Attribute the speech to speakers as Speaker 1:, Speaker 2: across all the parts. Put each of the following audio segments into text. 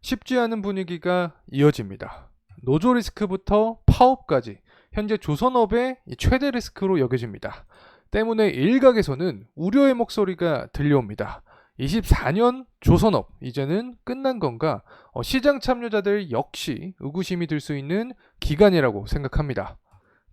Speaker 1: 쉽지 않은 분위기가 이어집니다. 노조 리스크부터 파업까지 현재 조선업의 최대 리스크로 여겨집니다. 때문에 일각에서는 우려의 목소리가 들려옵니다. 24년 조선업 이제는 끝난 건가? 시장 참여자들 역시 의구심이 들 수 있는 기간이라고 생각합니다.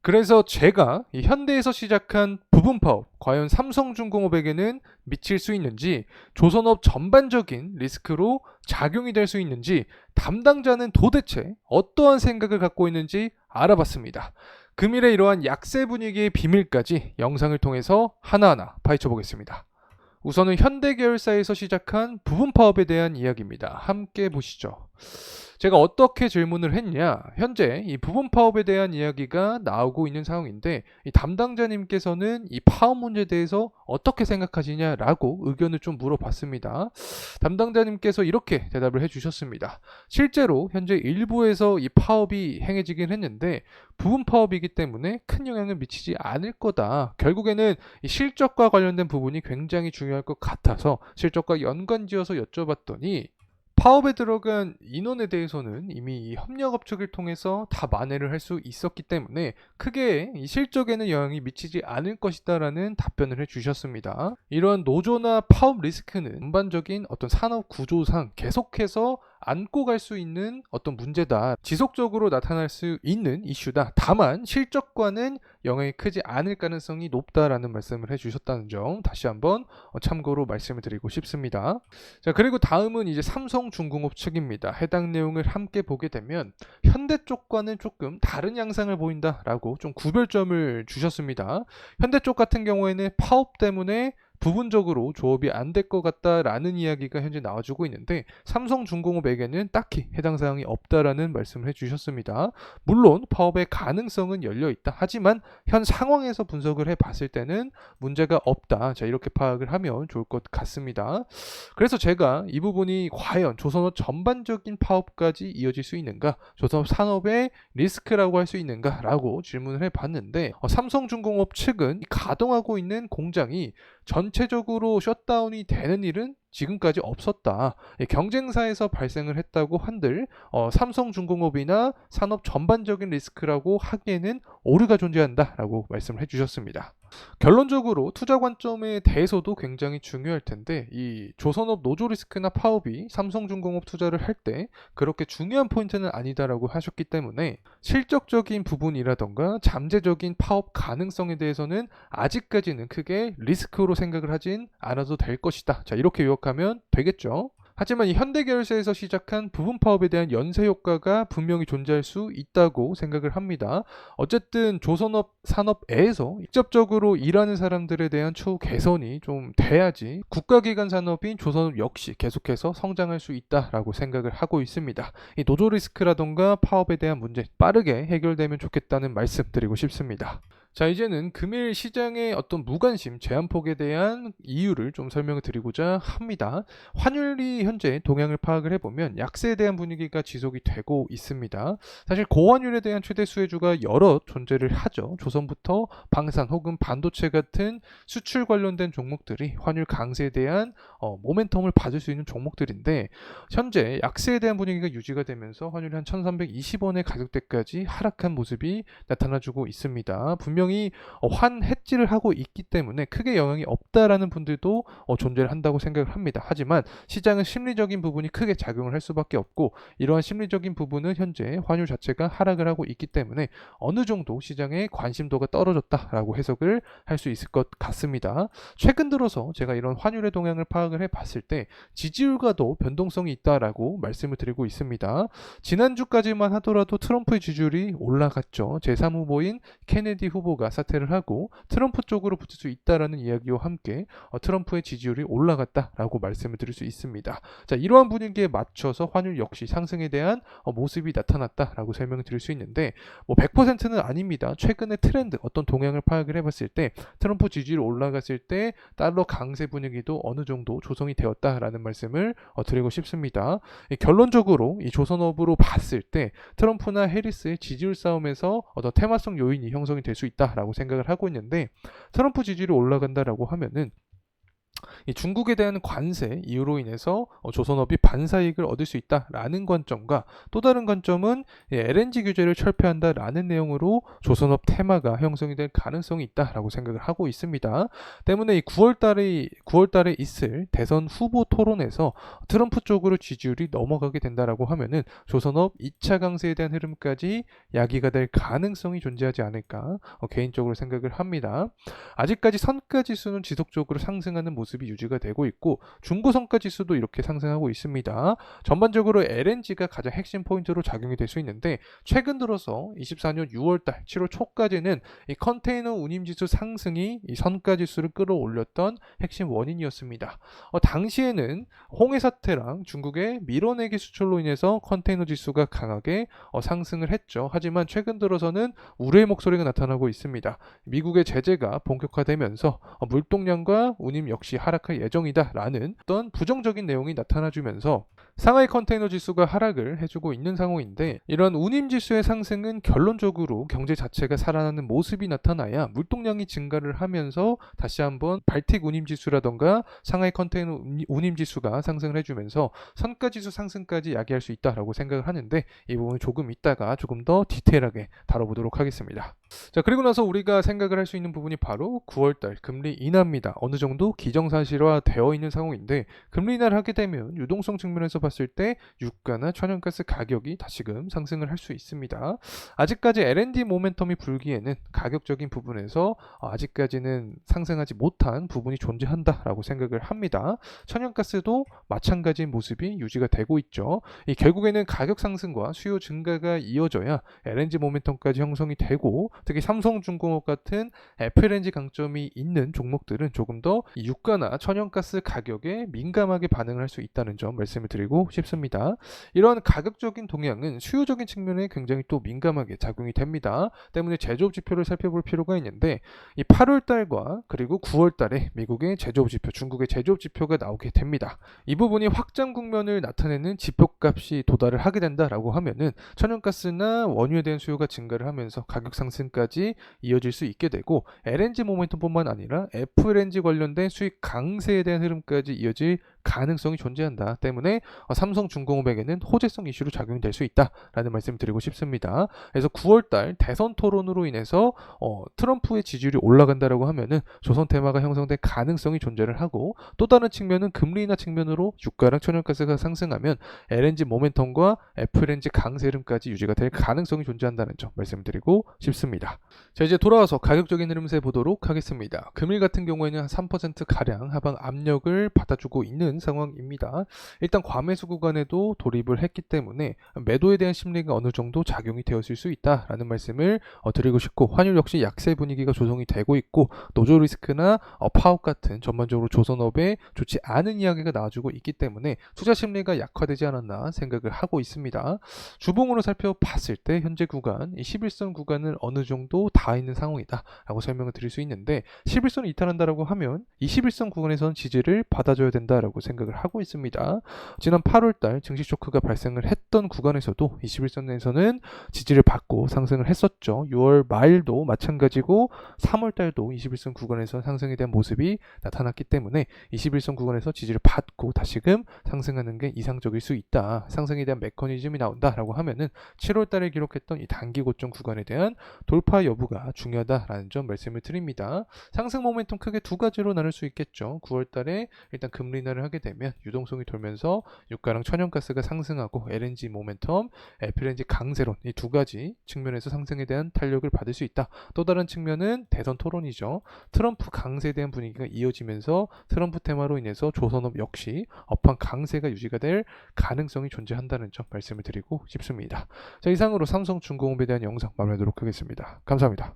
Speaker 1: 그래서 제가 이 현대에서 시작한 부분 파업, 과연 삼성중공업에게는 미칠 수 있는지, 조선업 전반적인 리스크로 작용이 될 수 있는지, 담당자는 도대체 어떠한 생각을 갖고 있는지 알아봤습니다. 금일의 이러한 약세 분위기의 비밀까지 영상을 통해서 하나하나 파헤쳐 보겠습니다. 우선은 현대 계열사에서 시작한 부분 파업에 대한 이야기입니다. 함께 보시죠. 제가 어떻게 질문을 했냐? 현재 이 부분 파업에 대한 이야기가 나오고 있는 상황인데, 이 담당자님께서는 이 파업 문제에 대해서 어떻게 생각하시냐라고 의견을 좀 물어봤습니다. 담당자님께서 이렇게 대답을 해주셨습니다. 실제로 현재 일부에서 이 파업이 행해지긴 했는데 부분 파업이기 때문에 큰 영향을 미치지 않을 거다. 결국에는 이 실적과 관련된 부분이 굉장히 중요할 것 같아서 실적과 연관지어서 여쭤봤더니, 파업에 들어간 인원에 대해서는 이미 이 협력업 측을 통해서 다 만회를 할 수 있었기 때문에 크게 이 실적에는 영향이 미치지 않을 것이다라는 답변을 해주셨습니다. 이러한 노조나 파업 리스크는 전반적인 어떤 산업 구조상 계속해서 안고 갈 수 있는 어떤 문제다. 지속적으로 나타날 수 있는 이슈다. 다만 실적과는 영향이 크지 않을 가능성이 높다라는 말씀을 해주셨다는 점 다시 한번 참고로 말씀을 드리고 싶습니다. 자, 그리고 다음은 이제 삼성중공업 측입니다. 해당 내용을 함께 보게 되면 현대 쪽과는 조금 다른 양상을 보인다라고 좀 구별점을 주셨습니다. 현대 쪽 같은 경우에는 파업 때문에 부분적으로 조업이 안 될 것 같다라는 이야기가 현재 나와주고 있는데, 삼성중공업에게는 딱히 해당 사항이 없다라는 말씀을 해주셨습니다. 물론 파업의 가능성은 열려 있다. 하지만 현 상황에서 분석을 해봤을 때는 문제가 없다. 자, 이렇게 파악을 하면 좋을 것 같습니다. 그래서 제가 이 부분이 과연 조선업 전반적인 파업까지 이어질 수 있는가, 조선업 산업의 리스크라고 할 수 있는가라고 질문을 해봤는데, 삼성중공업 측은 가동하고 있는 공장이 전체적으로 셧다운이 되는 일은 지금까지 없었다. 경쟁사에서 발생을 했다고 한들 삼성중공업이나 산업 전반적인 리스크라고 하기에는 오류가 존재한다라고 말씀을 해주셨습니다. 결론적으로 투자 관점에 대해서도 굉장히 중요할 텐데, 이 조선업 노조 리스크나 파업이 삼성중공업 투자를 할 때 그렇게 중요한 포인트는 아니다라고 하셨기 때문에 실적적인 부분이라던가 잠재적인 파업 가능성에 대해서는 아직까지는 크게 리스크로 생각을 하진 않아도 될 것이다. 자, 이렇게 요약하면 되겠죠. 하지만 이 현대계열사에서 시작한 부분 파업에 대한 연쇄 효과가 분명히 존재할 수 있다고 생각을 합니다. 어쨌든 조선업 산업에서 직접적으로 일하는 사람들에 대한 처우 개선이 좀 돼야지 국가기관 산업인 조선업 역시 계속해서 성장할 수 있다라고 생각을 하고 있습니다. 이 노조 리스크라던가 파업에 대한 문제 빠르게 해결되면 좋겠다는 말씀 드리고 싶습니다. 자, 이제는 금일 시장의 어떤 무관심, 제한폭에 대한 이유를 좀 설명을 드리고자 합니다. 환율이 현재 동향을 파악을 해보면 약세에 대한 분위기가 지속이 되고 있습니다. 사실 고환율에 대한 최대 수혜주가 여러 존재를 하죠. 조선부터 방산 혹은 반도체 같은 수출 관련된 종목들이 환율 강세에 대한 모멘텀을 받을 수 있는 종목들인데, 현재 약세에 대한 분위기가 유지가 되면서 환율이 한 1320원의 가격대까지 하락한 모습이 나타나주고 있습니다. 분명히 환 해지를 하고 있기 때문에 크게 영향이 없다라는 분들도 존재를 한다고 생각을 합니다. 하지만 시장은 심리적인 부분이 크게 작용을 할 수밖에 없고, 이러한 심리적인 부분은 현재 환율 자체가 하락을 하고 있기 때문에 어느 정도 시장의 관심도가 떨어졌다라고 해석을 할 수 있을 것 같습니다. 최근 들어서 제가 이런 환율의 동향을 파악을 해봤을 때 지지율과도 변동성이 있다라고 말씀을 드리고 있습니다. 지난주까지만 하더라도 트럼프의 지지율이 올라갔죠. 제3후보인 케네디 후보가 사퇴를 하고 트럼프 쪽으로 붙을 수 있다라는 이야기와 함께 트럼프의 지지율이 올라갔다라고 말씀을 드릴 수 있습니다. 자, 이러한 분위기에 맞춰서 환율 역시 상승에 대한 모습이 나타났다라고 설명을 드릴 수 있는데, 100%는 아닙니다. 최근의 트렌드, 어떤 동향을 파악을 해봤을 때 트럼프 지지율 올라갔을 때 달러 강세 분위기도 어느 정도 조성이 되었다라는 말씀을 드리고 싶습니다. 결론적으로 이 조선업으로 봤을 때 트럼프나 해리스의 지지율 싸움에서 어떤 테마성 요인이 형성이 될 수 있다라고 생각을 하고 있는데, 트럼프 지지율이 올라간다라고 하면은 이 중국에 대한 관세 이유로 인해서 조선업이 반사이익을 얻을 수 있다라는 관점과 또 다른 관점은 LNG 규제를 철폐한다라는 내용으로 조선업 테마가 형성이 될 가능성이 있다라고 생각을 하고 있습니다. 때문에 이 9월달에 있을 대선 후보 토론에서 트럼프 쪽으로 지지율이 넘어가게 된다라고 하면은 조선업 2차 강세에 대한 흐름까지 야기가 될 가능성이 존재하지 않을까 개인적으로 생각을 합니다. 아직까지 선가 지수는 지속적으로 상승하는 모습이 유지가 되고 있고 중고 성가 지수도 이렇게 상승하고 있습니다. 전반적으로 LNG가 가장 핵심 포인트로 작용이 될 수 있는데 최근 들어서 24년 6월달, 7월 초까지는 이 컨테이너 운임지수 상승이 이 선가 지수를 끌어올렸던 핵심 원인이었습니다. 당시에는 홍해 사태랑 중국의 밀어내기 수출로 인해서 컨테이너 지수가 강하게 상승을 했죠. 하지만 최근 들어서는 우려의 목소리가 나타나고 있습니다. 미국의 제재가 본격화되면서 물동량과 운임 역시 하락할 예정이다라는 어떤 부정적인 내용이 나타나주면서 상하이 컨테이너 지수가 하락을 해주고 있는 상황인데 이런 운임 지수의 상승은 결론적으로 경제 자체가 살아나는 모습이 나타나야 물동량이 증가를 하면서 다시 한번 발틱 운임 지수라던가 상하이 컨테이너 운임 지수가 상승을 해주면서 선가 지수 상승까지 야기할 수 있다라고 생각을 하는데 이 부분 조금 이따가 조금 더 디테일하게 다뤄보도록 하겠습니다. 자, 그리고 나서 우리가 생각을 할 수 있는 부분이 바로 9월달 금리 인하입니다. 어느 정도 기정사실화 되어 있는 상황인데 금리 인하를 하게 되면 유동성 측면에서 봤을 때 유가나 천연가스 가격이 다시금 상승을 할 수 있습니다. 아직까지 L&D 모멘텀이 불기에는 가격적인 부분에서 아직까지는 상승하지 못한 부분이 존재한다라고 생각을 합니다. 천연가스도 마찬가지인 모습이 유지가 되고 있죠. 이 결국에는 가격 상승과 수요 증가가 이어져야 LNG 모멘텀까지 형성이 되고 특히 삼성중공업 같은 FLNG 강점이 있는 종목들은 조금 더 유가나 천연가스 가격에 민감하게 반응을 할 수 있다는 점 말씀을 드리고 싶습니다. 이러한 가격적인 동향은 수요적인 측면에 굉장히 또 민감하게 작용이 됩니다. 때문에 제조업 지표를 살펴볼 필요가 있는데 이 8월 달과 그리고 9월 달에 미국의 제조업 지표, 중국의 제조업 지표가 나오게 됩니다. 이 부분이 확장 국면을 나타내는 지표값이 도달을 하게 된다라고 하면은 천연가스나 원유에 대한 수요가 증가를 하면서 가격 상승까지 이어질 수 있게 되고 LNG 모멘텀뿐만 아니라 FLNG 관련된 수익 강세에 대한 흐름까지 이어질 가능성이 존재한다 때문에 삼성중공업에게는 호재성 이슈로 작용이 될 수 있다라는 말씀을 드리고 싶습니다. 그래서 9월달 대선 토론으로 인해서 트럼프의 지지율이 올라간다라고 하면은 조선 테마가 형성될 가능성이 존재를 하고 또 다른 측면은 금리 인하 측면으로 유가랑 천연가스가 상승하면 LNG 모멘텀과 FLNG 강세 흐름까지 유지가 될 가능성이 존재한다는 점 말씀을 드리고 싶습니다. 자, 이제 돌아와서 가격적인 흐름세 보도록 하겠습니다. 금일 같은 경우에는 한 3%가량 하방 압력을 받아주고 있는 상황입니다. 일단 과매수 구간에도 돌입을 했기 때문에 매도에 대한 심리가 어느 정도 작용이 되었을 수 있다라는 말씀을 드리고 싶고 환율 역시 약세 분위기가 조성이 되고 있고 노조 리스크나 파업 같은 전반적으로 조선업에 좋지 않은 이야기가 나와주고 있기 때문에 투자 심리가 약화되지 않았나 생각을 하고 있습니다. 주봉으로 살펴봤을 때 현재 구간, 이 11선 구간은 어느 정도 닿아 있는 상황이다 라고 설명을 드릴 수 있는데 11선을 이탈한다라고 하면 21선 구간에서는 지지를 받아줘야 된다라고 생각을 하고 있습니다. 지난 8월달 증시 쇼크가 발생을 했던 구간에서도 21선에서는 지지를 받고 상승을 했었죠. 6월 말도 마찬가지고 3월달도 21선 구간에서 상승에 대한 모습이 나타났기 때문에 21선 구간에서 지지를 받고 다시금 상승하는 게 이상적일 수 있다. 상승에 대한 메커니즘이 나온다라고 하면은 7월달에 기록했던 이 단기 고점 구간에 대한 돌파 여부가 중요하다라는 점 말씀을 드립니다. 상승 모멘텀 크게 두 가지로 나눌 수 있겠죠. 9월달에 일단 금리 인하를 하게 되면 유동성이 돌면서 유가랑 천연가스가 상승하고 LNG 모멘텀, FLNG 강세론 이 두 가지 측면에서 상승에 대한 탄력을 받을 수 있다. 또 다른 측면은 대선 토론이죠. 트럼프 강세에 대한 분위기가 이어지면서 트럼프 테마로 인해서 조선업 역시 업황 강세가 유지가 될 가능성이 존재한다는 점 말씀을 드리고 싶습니다. 자, 이상으로 삼성중공업에 대한 영상 마무리하도록 하겠습니다. 감사합니다.